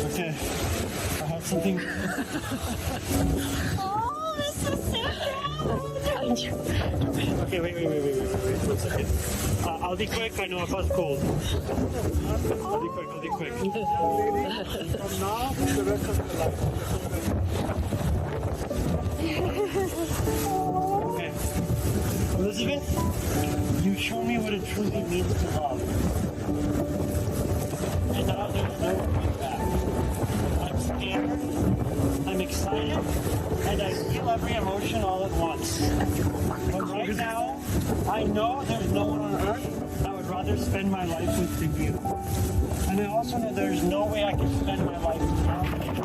Okay, I have something. Oh, this is so cute. Okay, wait, 1 second. I'll be quick, I know I was cold. I'll be quick. From now, the rest of the life. Okay. Elizabeth, you show me what it truly means to love. And now there's no going back. I'm scared, I'm excited, and I feel every emotion all at once. But right now, I know there's no one on earth I would rather spend my life with than you. And I also know there's no way I can spend my life without you.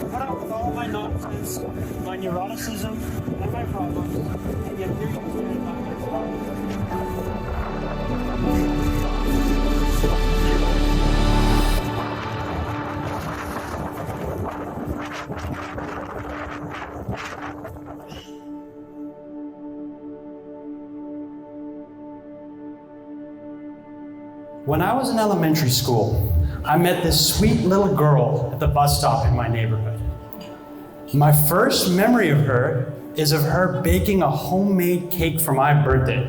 Put up with all my nonsense, my neuroticism, and my problems, and yet here you stand by my side. When I was in elementary school, I met this sweet little girl at the bus stop in my neighborhood. My first memory of her is of her baking a homemade cake for my birthday.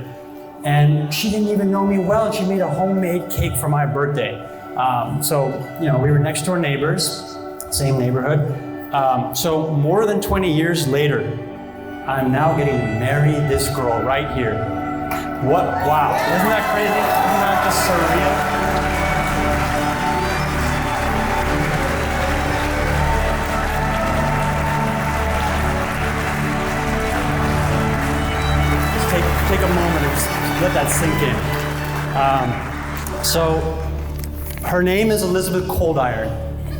And she didn't even know me well, and she made a homemade cake for my birthday. We were next door neighbors, same neighborhood. So more than 20 years later, I'm now getting to marry this girl right here. What? Wow, isn't that crazy? Isn't that just surreal? Just take a moment and just let that sink in. So her name is Elizabeth Cold Iron,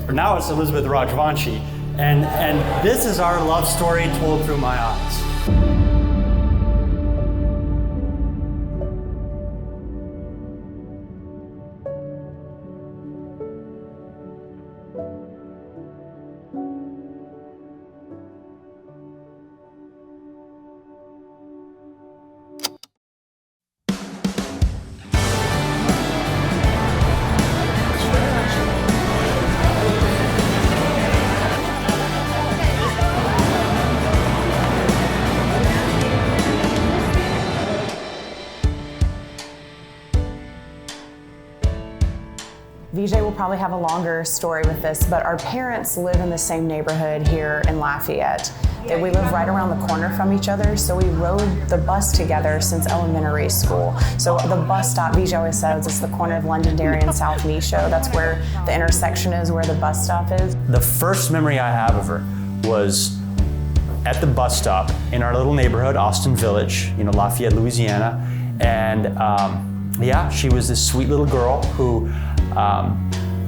or now it's Elizabeth Rajvanshis, and this is our love story told through my eyes. VJ will probably have a longer story with this, but our parents live in the same neighborhood here in Lafayette. We live right around the corner from each other, so we rode the bus together since elementary school. So the bus stop, VJ always says, it's the corner of Londonderry and South Michaud. That's where the intersection is, where the bus stop is. The first memory I have of her was at the bus stop in our little neighborhood, Austin Village, Lafayette, Louisiana. And she was this sweet little girl who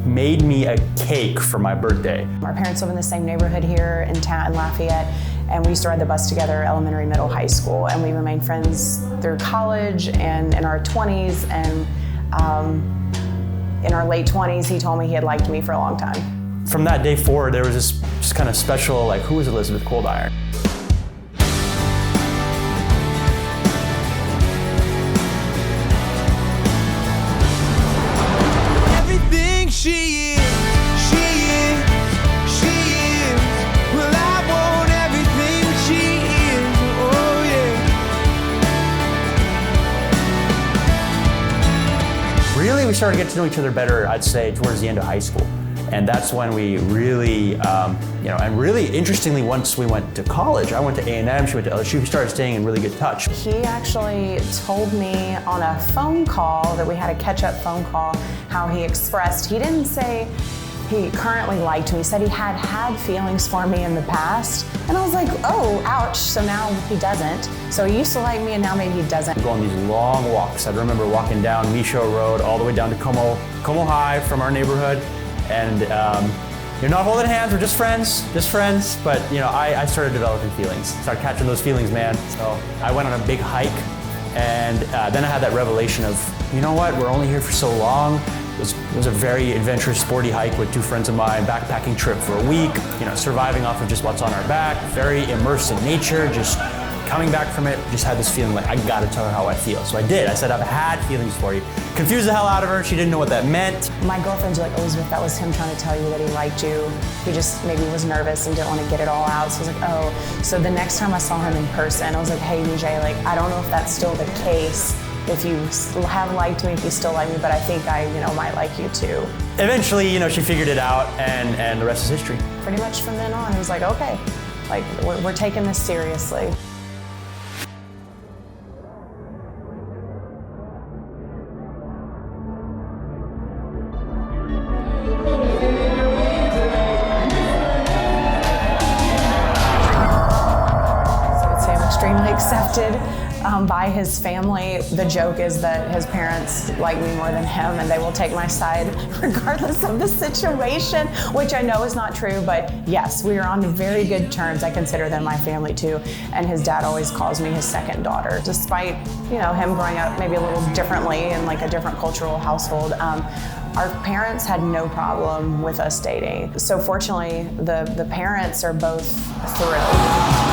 made me a cake for my birthday. Our parents live in the same neighborhood here in town, in Lafayette, and we used to ride the bus together, elementary, middle, high school, and we remained friends through college and in our 20s, and in our late 20s, he told me he had liked me for a long time. From that day forward, there was this just kind of special, who is Elizabeth Cold Iron? She is. Well, I want everything she is. Oh, yeah. Really, we started to get to know each other better, I'd say, towards the end of high school. And that's when we really, and really interestingly, once we went to college, I went to A&M, she went to LSU, we started staying in really good touch. He actually told me on a phone call that we had a catch-up phone call how he expressed, he didn't say he currently liked me, he said he had feelings for me in the past. And I was like, oh, ouch, so now he doesn't. So he used to like me and now maybe he doesn't. We go on these long walks. I remember walking down Michaud Road all the way down to Como High from our neighborhood. And You're not holding hands, we're just friends. But I started developing feelings, started catching those feelings, man. So I went on a big hike, and then I had that revelation of, you know what, we're only here for so long. It was a very adventurous, sporty hike with 2 friends of mine, backpacking trip for a week, surviving off of just what's on our back, very immersed in nature, just coming back from it, just had this feeling like, I gotta tell her how I feel. So I did. I said, I've had feelings for you. Confused the hell out of her. She didn't know what that meant. My girlfriend's like, Elizabeth, that was him trying to tell you that he liked you. He just maybe was nervous and didn't want to get it all out. So I was like, oh. So the next time I saw him in person, I was like, hey, Vijay, I don't know if that's still the case. If you have liked me, if you still like me, but I think I, might like you too. Eventually, she figured it out, and the rest is history. Pretty much from then on, it was like, okay, we're taking this seriously. So I'd say I'm extremely accepted by his family. The joke is that his parents like me more than him, and they will take my side regardless of the situation, which I know is not true, but yes, we are on very good terms. I consider them my family too, and his dad always calls me his second daughter. Despite, him growing up maybe a little differently in a different cultural household, our parents had no problem with us dating. So fortunately, the parents are both thrilled.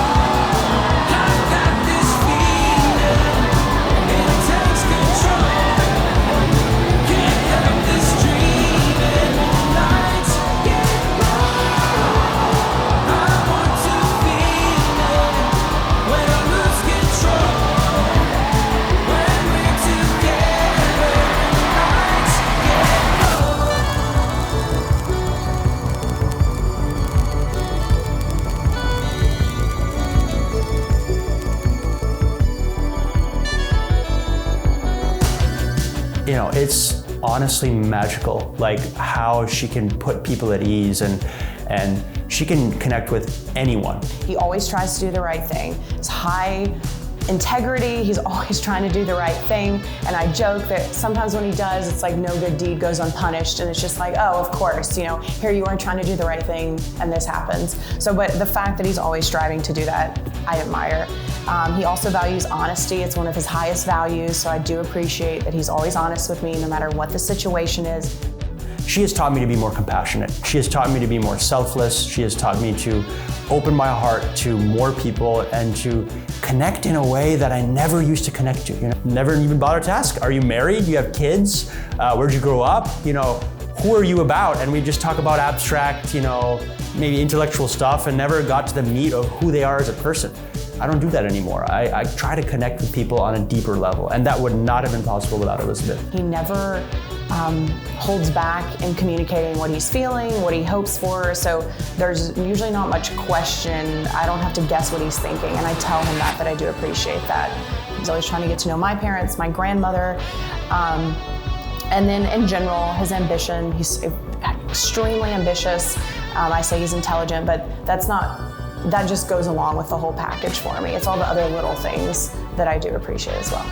It's honestly magical, how she can put people at ease and she can connect with anyone. He always tries to do the right thing. It's high integrity, he's always trying to do the right thing, and I joke that sometimes when he does, it's like no good deed goes unpunished, and it's just like, oh, of course, here you are trying to do the right thing, and this happens. So, but the fact that he's always striving to do that, I admire. He also values honesty. It's one of his highest values, so I do appreciate that he's always honest with me no matter what the situation is. She has taught me to be more compassionate. She has taught me to be more selfless. She has taught me to open my heart to more people and to connect in a way that I never used to connect to. Never even bothered to ask, are you married? Do you have kids? Where'd you grow up? Who are you about? And we just talk about abstract, maybe intellectual stuff, and never got to the meat of who they are as a person. I don't do that anymore. I try to connect with people on a deeper level, and that would not have been possible without Elizabeth. He never holds back in communicating what he's feeling, what he hopes for, so there's usually not much question. I don't have to guess what he's thinking, and I tell him that I do appreciate that. He's always trying to get to know my parents, my grandmother, and then in general, his ambition. He's extremely ambitious. I say he's intelligent, but that just goes along with the whole package for me. It's all the other little things that I do appreciate as well.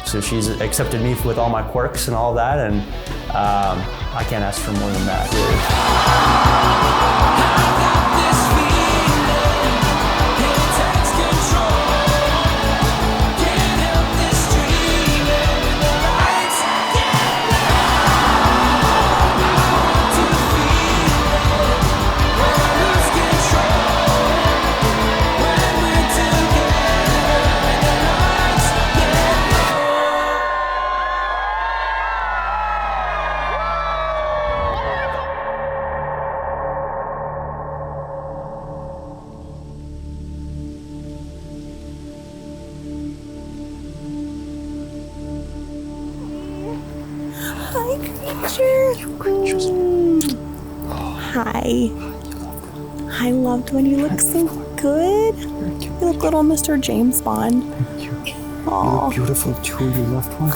So she's accepted me with all my quirks and all that, and I can't ask for more than that, Hi, creature. Hi. I loved when you look so good. You look little Mr. James Bond. Thank you. You look beautiful too, your loved one.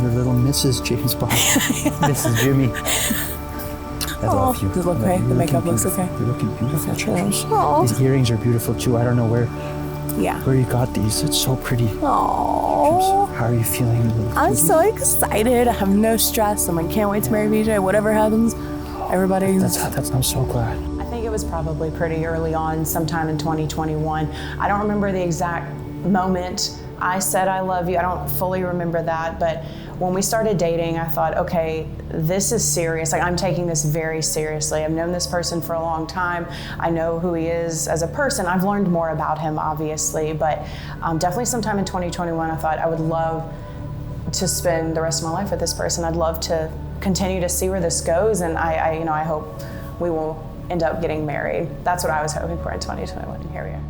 Your little Mrs. James Bond. Mrs. Jimmy. I love you. Does it look okay? The makeup looks okay? You're looking beautiful, Charles. Oh. These earrings are beautiful too. I don't know where Yeah. you got these. It's so pretty. Oh. How are you feeling? I'm so excited. I have no stress. I can't wait to marry VJ. Whatever happens, Everybody. That's I'm so glad. I think it was probably pretty early on, sometime in 2021. I don't remember the exact moment I said I love you. I don't fully remember that, but when we started dating, I thought, okay, this is serious. Like, I'm taking this very seriously. I've known this person for a long time. I know who he is as a person. I've learned more about him, obviously, but definitely sometime in 2021, I thought I would love to spend the rest of my life with this person. I'd love to continue to see where this goes, and I hope we will end up getting married. That's what I was hoping for in 2021, and here we are.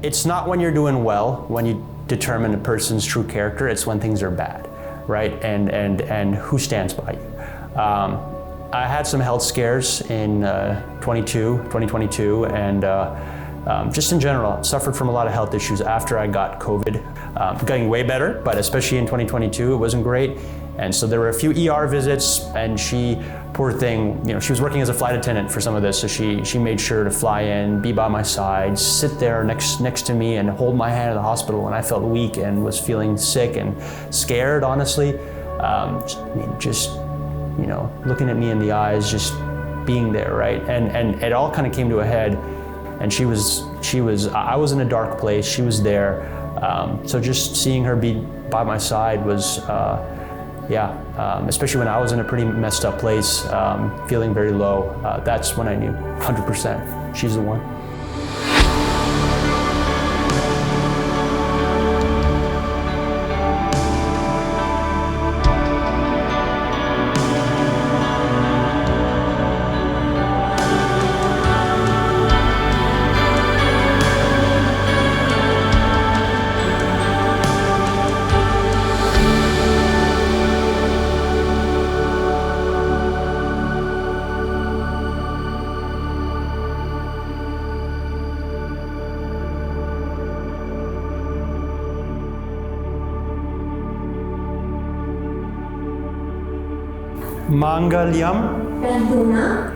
It's not when you're doing well, when you determine a person's true character, it's when things are bad, right? And who stands by you. I had some health scares in 2022, and just in general, suffered from a lot of health issues after I got COVID. Getting way better, but especially in 2022, it wasn't great. And so there were a few ER visits, and she, poor thing, she was working as a flight attendant for some of this, so she made sure to fly in, be by my side, sit there next to me, and hold my hand in the hospital when I felt weak and was feeling sick and scared, honestly. Just looking at me in the eyes, just being there, right? And it all kind of came to a head, and I was in a dark place, she was there. So just seeing her be by my side was, especially when I was in a pretty messed up place, feeling very low, that's when I knew 100% she's the one. Mangalyam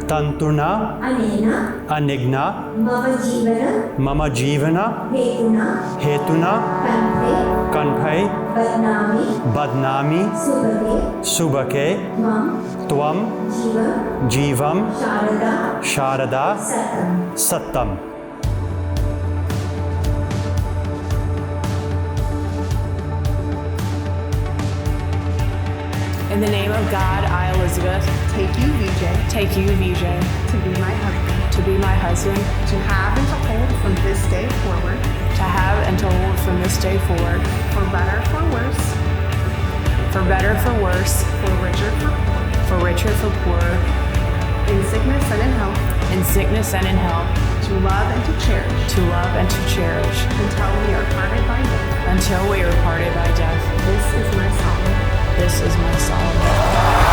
Tantuna Anigna Mama Jivana Hetuna Kanpai Badnami Subake Tvam Jivam Sharada Sattam. In the name of God, I, Elizabeth, Take you, Vijay, to be my husband, to have and to hold from this day forward, to have and to hold from this day forward, for better, for worse, for better, for worse, for richer, for poor, for richer, for poorer, in sickness and in health, in sickness and in health, to love and to cherish, until we are parted by death. until we are parted by death. This is my solemn. This is my solemn.